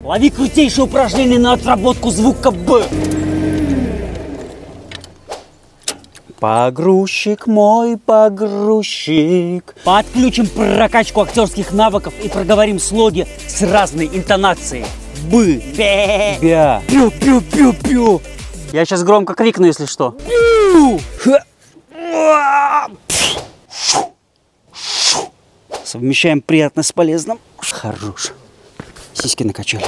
Лови крутейшее упражнение на отработку звука Б. Погрузчик мой, погрузчик. Подключим прокачку актерских навыков и проговорим слоги с разной интонацией. Бы, бе, бя, пю, пю, пю, пю. Я сейчас громко крикну, если что. Совмещаем приятное с полезным. Хорош. Сиськи накачали.